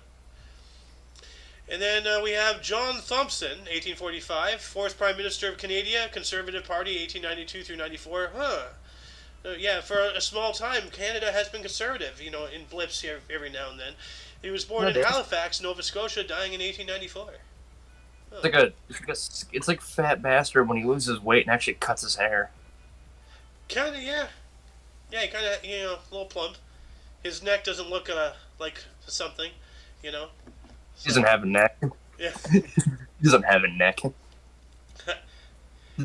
And then we have John Thompson, 1845, fourth Prime Minister of Canada, Conservative Party, 1892 through 94. Yeah, for a small time, Canada has been conservative, you know, in blips here every now and then. He was born in Halifax, Nova Scotia, dying in 1894. Oh. It's like Fat Bastard when he loses weight and actually cuts his hair. Kind of, yeah. Yeah, he kind of, you know, a little plump. His neck doesn't look like something, you know. He doesn't have a neck. Yeah. He doesn't have a neck.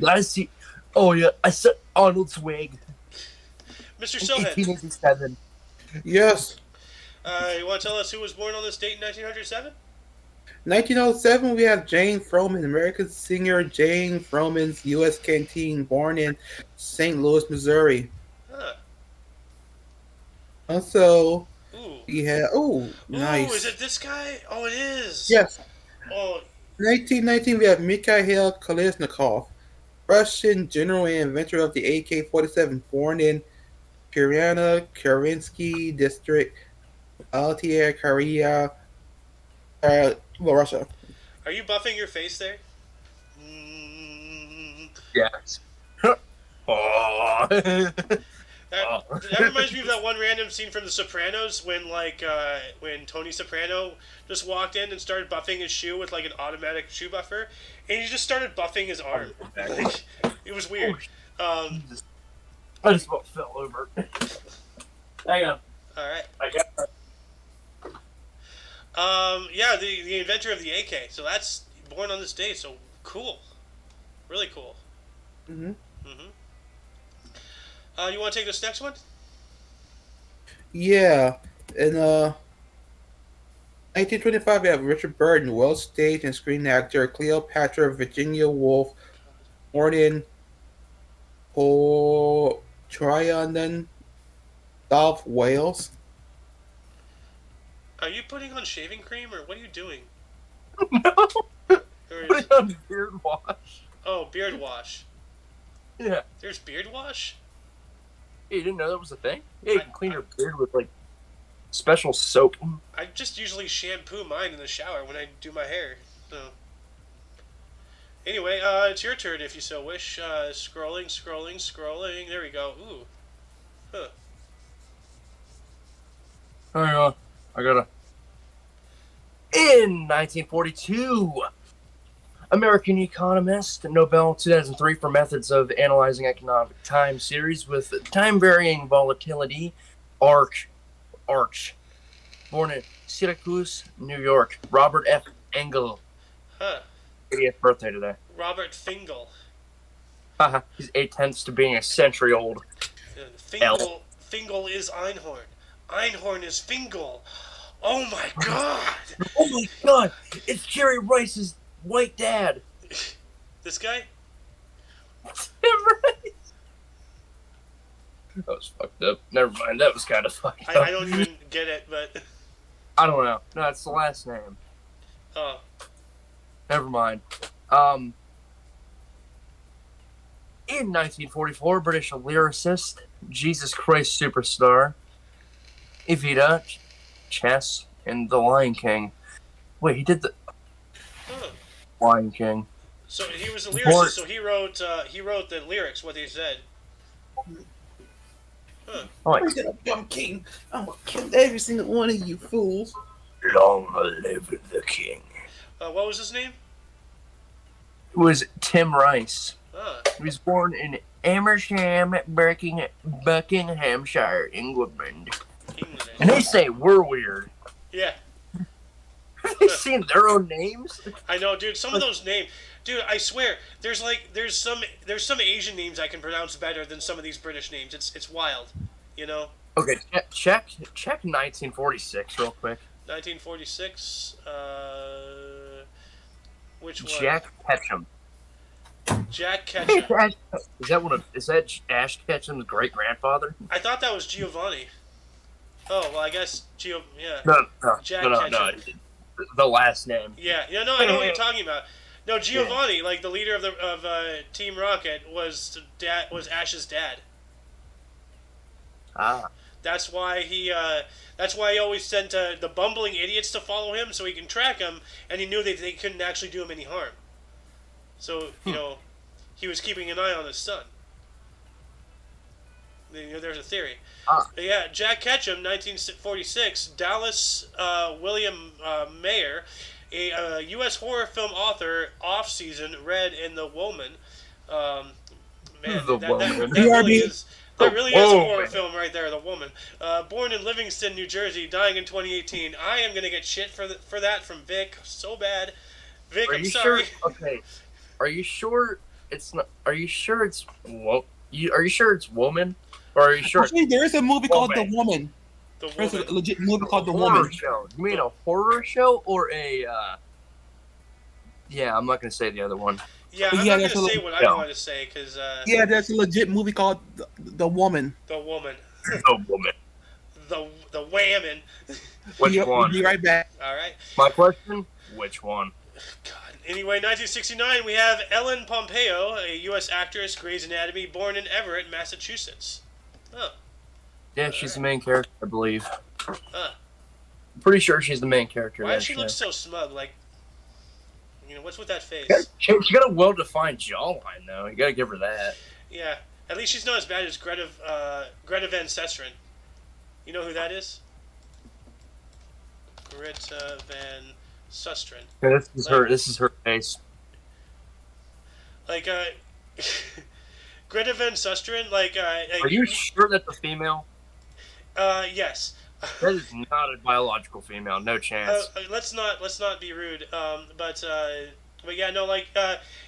I see. Oh, yeah. I saw Arnold's wig. Mr. Sohan. 1887. Yes. You want to tell us who was born on this date in 1907? 1907, we have Jane Froman, American singer Jane Froman's U.S. Canteen, born in St. Louis, Missouri. Huh. Also, Ooh. we have... nice. Ooh, is it this guy? Oh, it is. Yes. Oh. 1919, we have Mikhail Kolesnikov, Russian general and inventor of the AK-47, born in Pirana, Kerensky District, Altair, Korea, Russia. Are you buffing your face there? Yes. That reminds me of that one random scene from The Sopranos when Tony Soprano just walked in and started buffing his shoe with like an automatic shoe buffer, and he just started buffing his arm. Like, it was weird. I just about fell over. Hang on. All right. I got it. Yeah, the inventor of the AK. So that's born on this day. So cool, really cool. You want to take this next one? Yeah, in 1925, we have Richard Burton, Welsh stage and screen actor, Cleopatra Virginia Woolf, born in Tryon, South Wales. Are you putting on shaving cream or what are you doing? No. Putting on beard wash. Oh, beard wash. Yeah. There's beard wash? Hey, you didn't know that was a thing? Yeah, you can clean your beard with, like, special soap. I just usually shampoo mine in the shower when I do my hair. So. Anyway, it's your turn if you so wish. Scrolling. There we go. Ooh. Huh. Hang on. I gotta... In 1942, American economist, Nobel 2003 for methods of analyzing economic time series with time-varying volatility, Arch, born in Syracuse, New York, Robert F. Engel. Huh. 80th birthday today. Robert Fingal. Haha, he's 8/10 to being a century old. Fingal is Einhorn. Einhorn is Fingal. Oh my god! Oh my god! It's Jerry Rice's white dad. This guy? Rice. That was fucked up. Never mind, that was kind of fucked up. I don't even get it, but... I don't know. No, it's the last name. Oh. Never mind. In 1944, British lyricist, Jesus Christ superstar, Evita, Chess, and The Lion King. Wait, he did the Huh. Lion King. So he was a lyricist. Born, So he wrote the lyrics, what he said. Huh. oh, I'm king. I'm gonna kill every single one of you fools. long live the king. What was his name? It was Tim Rice. He was born in Amersham, Buckinghamshire, England. And they say we're weird. Yeah. Have they seen their own names? I know, dude. Some of those names, dude. I swear, there's some Asian names I can pronounce better than some of these British names. It's wild, you know. Okay, check 1946 real quick. 1946. Which one? Jack Ketchum. Jack Ketchum. Is that Ash Ketchum's great grandfather? I thought that was Giovanni. Oh well, I guess yeah. No, Jack no, Ketchum. the last name. Yeah, no, I know what you're talking about. No, Giovanni, like the leader of Team Rocket, was Ash's dad. Ah. That's why he always sent the bumbling idiots to follow him so he can track him, and he knew that they couldn't actually do him any harm. So he was keeping an eye on his son. There's a theory. But yeah, Jack Ketchum, 1946, Dallas William Mayer, a U.S. horror film author, off-season, read in The Woman. Man, that really is a horror film right there, The Woman. Born in Livingston, New Jersey, dying in 2018. I am going to get shit for that from Vic so bad. Vic, I'm sorry. Sure? Okay. Are you sure it's not? Are you sure it's Are you sure it's Woman? Or are you sure? Actually, there is a movie called The Woman. There's a legit movie called The Woman. Show. You mean a horror show or a? Yeah, I'm not gonna say the other one. Yeah, I'm not gonna say what I wanted to say because. Yeah, there's a legit movie called The Woman. The Woman. The Woman. The Whammon. Which one? We'll be right back. All right. My question: which one? God. Anyway, 1969, we have Ellen Pompeo, a U.S. actress, Grey's Anatomy, born in Everett, Massachusetts. Oh. Yeah, she's the main character, I believe. Huh. I'm pretty sure she's the main character. Why does she look so smug? Like, what's with that face? She got a well-defined jawline, though. You gotta give her that. Yeah. At least she's not as bad as Greta Van Susteren. You know who that is? Greta Van Susteren. Yeah, this is her face. Like, Greta Van Susteren, like Are you sure that's a female? Yes. That is not a biological female. No chance. Let's not be rude. But yeah, no, like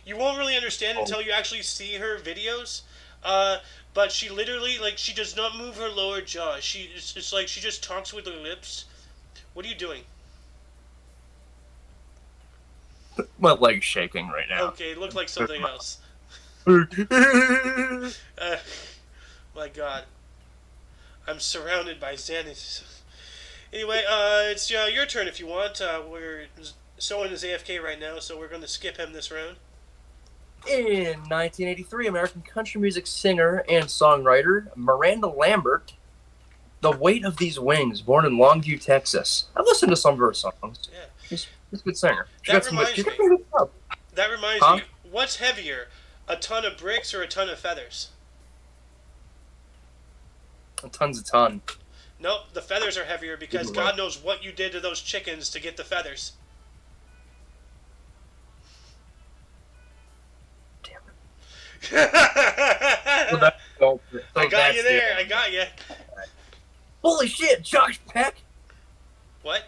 you won't really understand until you actually see her videos. But she literally, like, she does not move her lower jaw. It's like she just talks with her lips. What are you doing? My leg's shaking right now. Okay, it looked like something else. My God. I'm surrounded by Xanax. Anyway, it's your turn if you want. Someone is AFK right now, so we're going to skip him this round. In 1983, American country music singer and songwriter Miranda Lambert, The Weight of These Wings, born in Longview, Texas. I've listened to some of her songs. Yeah. She's a good singer. That reminds me, what's heavier, a ton of bricks or a ton of feathers? A ton. Nope, the feathers are heavier because God knows what you did to those chickens to get the feathers. Damn it. I got you there. I got you. Holy shit, Josh Peck. What?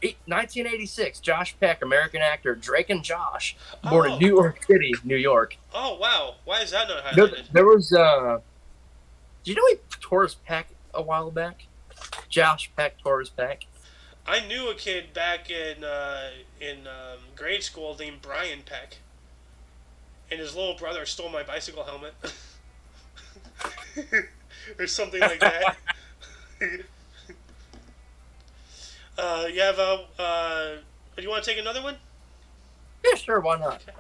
1986, Josh Peck, American actor, Drake and Josh, born in New York City, New York. Oh, wow. Why is that not highlighted? There was, do you know he tore his pec a while back? Josh Peck tore his pec. I knew a kid back in grade school named Brian Peck, and his little brother stole my bicycle helmet. Or something like that. You have Do you want to take another one? Yeah, sure, why not? Okay.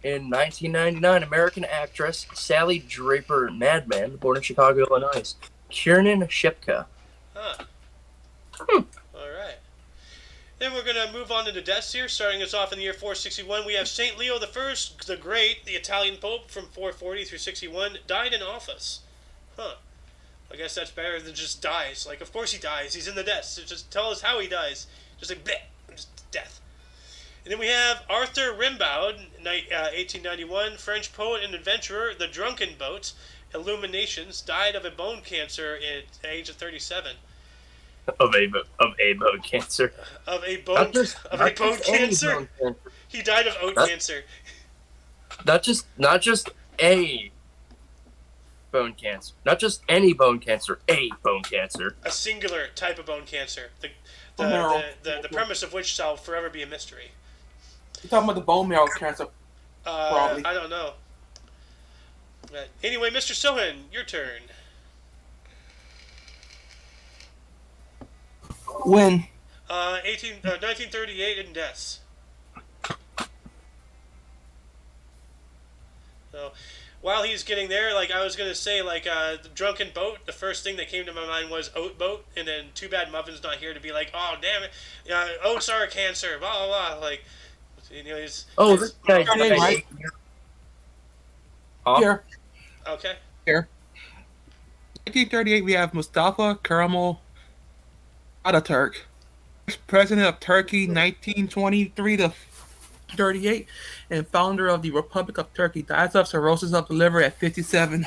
In 1999, American actress Sally Draper Madman, born in Chicago, Illinois. Kiernan Shipka. Huh. All right. Then we're going to move on to the deaths here. Starting us off in the year 461, we have St. Leo I, the Great, the Italian Pope from 440 through 61, died in office. Huh. I guess that's better than just dies. Like, of course he dies. He's in the deaths. So just tell us how he dies. Just like, bleh, just death. And then we have Arthur Rimbaud, 1891, French poet and adventurer, The Drunken Boat, Illuminations, died of a bone cancer at the age of 37. Of a bone cancer. Of a bone cancer? Bone He died of oat cancer. Not just a bone cancer. Not just any bone cancer. A bone cancer. A singular type of bone cancer. The premise of which shall forever be a mystery. You're talking about the bone marrow cancer, probably. I don't know. Anyway, Mr. Sohan, your turn. When? 1938 in deaths. So, while he's getting there, like I was gonna say, like the drunken boat. The first thing that came to my mind was oat boat, and then too bad Muffin's not here to be like, oh damn it, oats are a cancer, blah blah blah. Like, this guy right? Here. Okay. Here. 1938, we have Mustafa Kemal Ataturk, President of Turkey, 1923 to 38, and founder of the Republic of Turkey. Dies of cirrhosis of the liver at 57.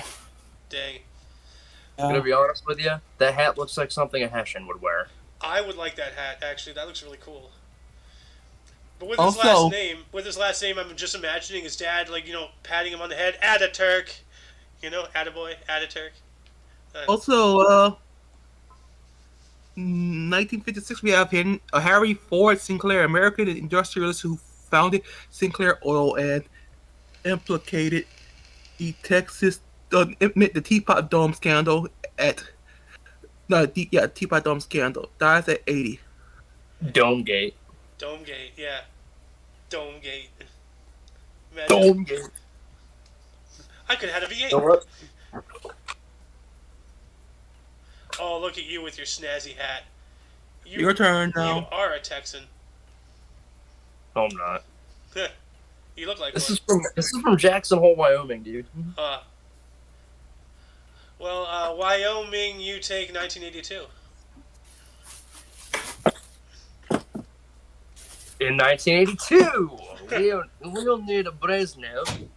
Dang. I'm gonna be honest with you. That hat looks like something a Hessian would wear. I would like that hat. Actually, that looks really cool. But with his last name, I'm just imagining his dad, like, patting him on the head. Ataturk. Attaboy, Ataturk. Also, 1956, we have Harry Ford Sinclair, American industrialist who founded Sinclair Oil and implicated the Teapot Dome scandal Teapot Dome scandal. Dies at 80. Domegate, yeah. Domegate. Domegate. I could have had a V8. What? Oh, look at you with your snazzy hat. Your turn now. You are a Texan. No, I'm not. You look like this one. This is from Jackson Hole, Wyoming, dude. Wyoming, you take 1982. In 1982, Leonid Brezhnev,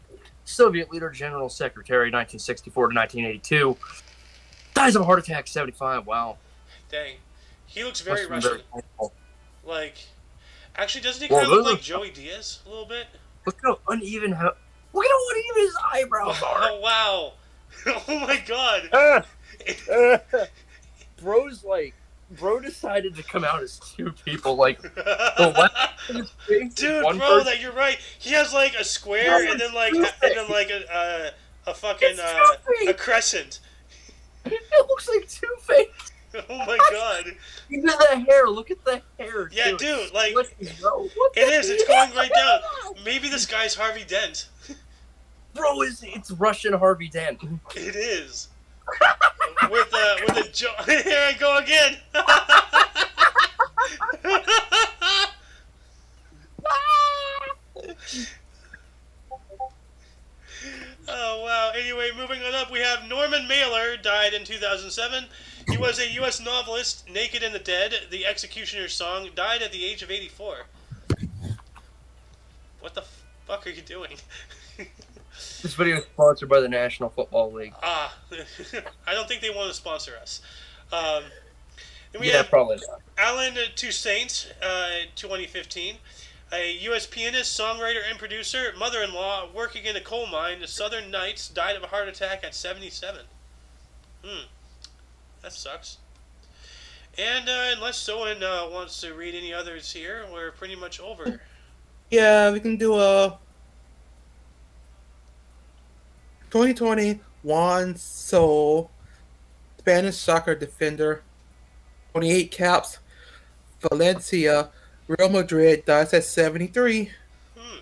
Soviet leader, general secretary, 1964 to 1982, dies of a heart attack, 75. Wow. Dang. He looks very Russian. Like, actually, doesn't he kind of look like Joey Diaz a little bit? Look how uneven his eyebrows are. Oh, wow. Oh, my God. Bro decided to come out as two people, like the left face, dude, one bro, person. that you're right. He has like a square and then like a fucking a crescent. It looks like Two-Face. Oh my God. Look at the hair. Look at the hair. Yeah, too. dude, like it is. It's going right down. Maybe this guy's Harvey Dent. Bro, it's Russian Harvey Dent. It is. with a jaw. Here I go again. Oh wow. Anyway, moving on up, we have Norman Mailer, died in 2007. He was a U.S. novelist, Naked and the Dead, The Executioner's Song, died at the age of 84. What the fuck are you doing? This video is sponsored by the National Football League. I don't think they want to sponsor us. And we yeah, have probably not. Alan Toussaint, 2015. A U.S. pianist, songwriter, and producer, mother-in-law, working in a coal mine, the Southern Nights, died of a heart attack at 77. That sucks. And unless someone wants to read any others here, we're pretty much over. Yeah, we can do a 2020 Juan Sol, Spanish soccer defender, 28 caps, Valencia, Real Madrid dies at 73. Hmm.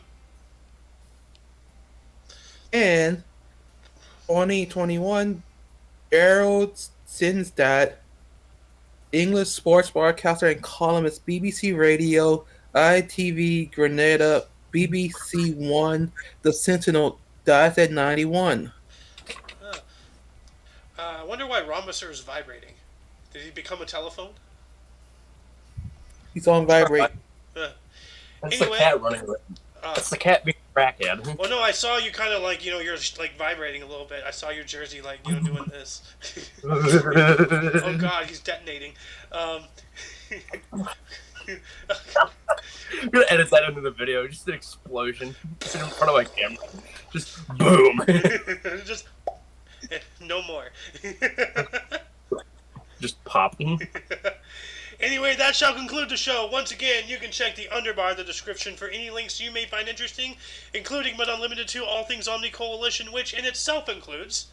And 2021, Errol Sinsdad, English sports broadcaster and columnist, BBC Radio, ITV Grenada, BBC One, The Sentinel, dies at 91. Huh. I wonder why Rhombusser is vibrating. Did he become a telephone? He's on vibrate. That's Anyway, the cat running away. That's the cat being a crackhead. Well, no, I saw you kind of like, you're like vibrating a little bit. I saw your jersey like, doing this. Oh God, he's detonating. I'm gonna edit that into the video. Just an explosion in front of my camera. Just boom. Just no more. Just popping. Anyway, that shall conclude the show. Once again, you can check the underbar of the description for any links you may find interesting, including but unlimited to all things OMNI Coalition, which in itself includes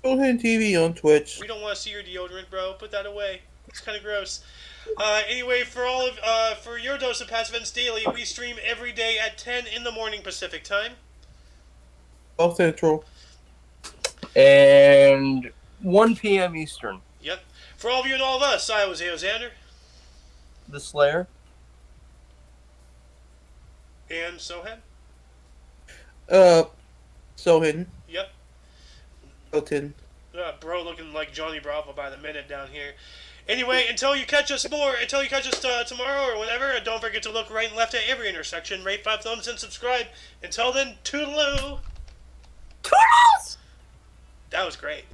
Golden TV on Twitch. We don't want to see your deodorant, bro. Put that away. It's kind of gross. Anyway, for your dose of Past Events Daily, we stream every day at 10 in the morning Pacific time. South Central. And 1 p.m. Eastern. Yep. For all of you and all of us, I was Xander. The Slayer. And Sohan. Sohan. Yep. Hilton. Bro looking like Johnny Bravo by the minute down here. Anyway, until you catch us tomorrow or whenever, don't forget to look right and left at every intersection, rate 5 thumbs, and subscribe. Until then, toodaloo! Toodles! That was great.